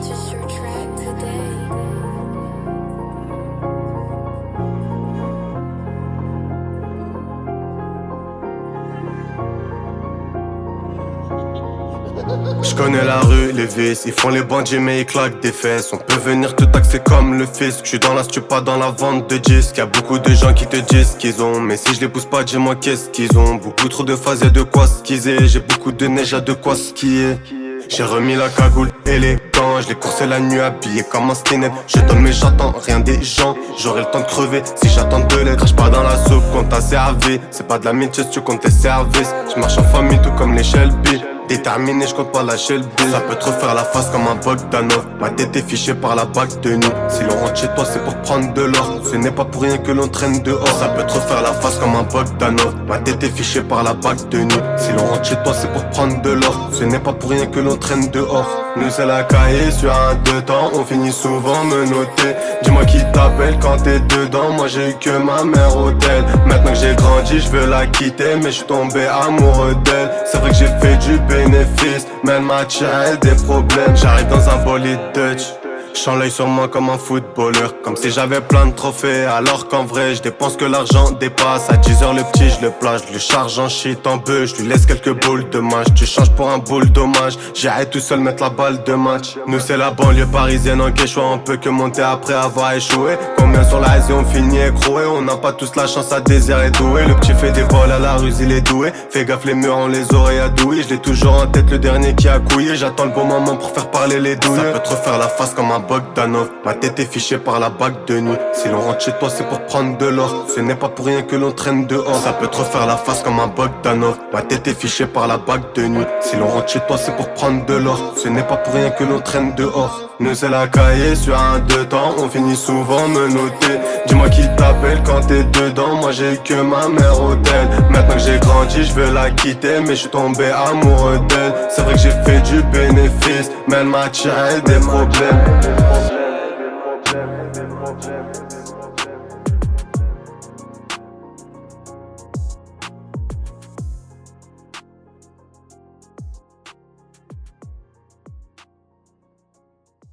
Purchase your track today. Je connais la rue, les vices, ils font les bandits mais ils claquent des fesses. On peut venir te taxer comme le fisc. Je suis dans la stu, pas dans la vente de disques. Y'a beaucoup de gens qui te disent ce qu'ils ont, mais si je les pousse pas, dis-moi qu'est-ce qu'ils ont. Beaucoup trop de phases, y'a de quoi skier. J'ai beaucoup de neige, y'a de quoi skier. J'ai remis la cagoule et les gants. Je l'ai coursé la nuit habillé comme un skinhead. Je donne mais j'attends rien des gens. J'aurai le temps de crever si j'attends de l'aide. Crache pas dans la soupe quand t'as servi. C'est pas de la mitchesse, tu comptes tes services. Je marche en famille tout comme les Shelby. Déterminé, je compte pas lâcher le but. Ça peut te refaire la face comme un Bogdanov. Ma tête est fichée par la bague de nuit. Si l'on rentre chez toi, c'est pour prendre de l'or. Ce n'est pas pour rien que l'on traîne dehors. Ça peut te refaire la face comme un Bogdanov. Ma tête est fichée par la bague de nuit. Si l'on rentre chez toi, c'est pour prendre de l'or. Ce n'est pas pour rien que l'on traîne dehors. Nous c'est la cahier sur un deux temps. On finit souvent me noter. Dis-moi qui t'appelle quand t'es dedans. Moi j'ai eu que ma mère au tel. Maintenant que j'ai grandi, je veux la quitter. Mais je suis tombé amoureux d'elle. C'est vrai que j'ai fait du bénéfice, mais elle m'a tiré des problèmes. J'arrive dans un bolide Dutch. J'sens l'œil sur moi comme un footballeur. Comme si j'avais plein de trophées. Alors qu'en vrai je dépense que l'argent dépasse. À 10h le petit je le place. Je le charge en shit en bœuf. Je lui laisse quelques boules de match. Tu changes pour un boule dommage. J'irai tout seul mettre la balle de match. Nous c'est la banlieue parisienne en quechua. On peut que monter après avoir échoué. Combien sur la et on finit écroué. On n'a pas tous la chance à désirer doué. Le petit fait des vols à la rue, il est doué. Fais gaffe les murs ont les oreilles à douille. Je l'ai toujours en tête le dernier qui a couillé. J'attends le bon moment pour faire parler les douilles. Ça peut te refaire la face comme un Bogdanov. Ma tête est fichée par la bague de nuit. Si l'on rentre chez toi c'est pour prendre de l'or. Ce n'est pas pour rien que l'on traîne dehors. Ça peut te refaire la face comme un Bogdanov. Ma tête est fichée par la bague de nuit. Si l'on rentre chez toi c'est pour prendre de l'or. Ce n'est pas pour rien que l'on traîne dehors. Nous c'est la cahier sur un deux temps. On finit souvent me noter. Dis-moi qui t'appelle quand t'es dedans. Moi j'ai eu que ma mère au tel. Maintenant que j'ai grandi je veux la quitter. Mais je suis tombé amoureux d'elle. C'est vrai que j'ai fait du bénéfice, mais elle m'a tiré des problèmes. Des problèmes.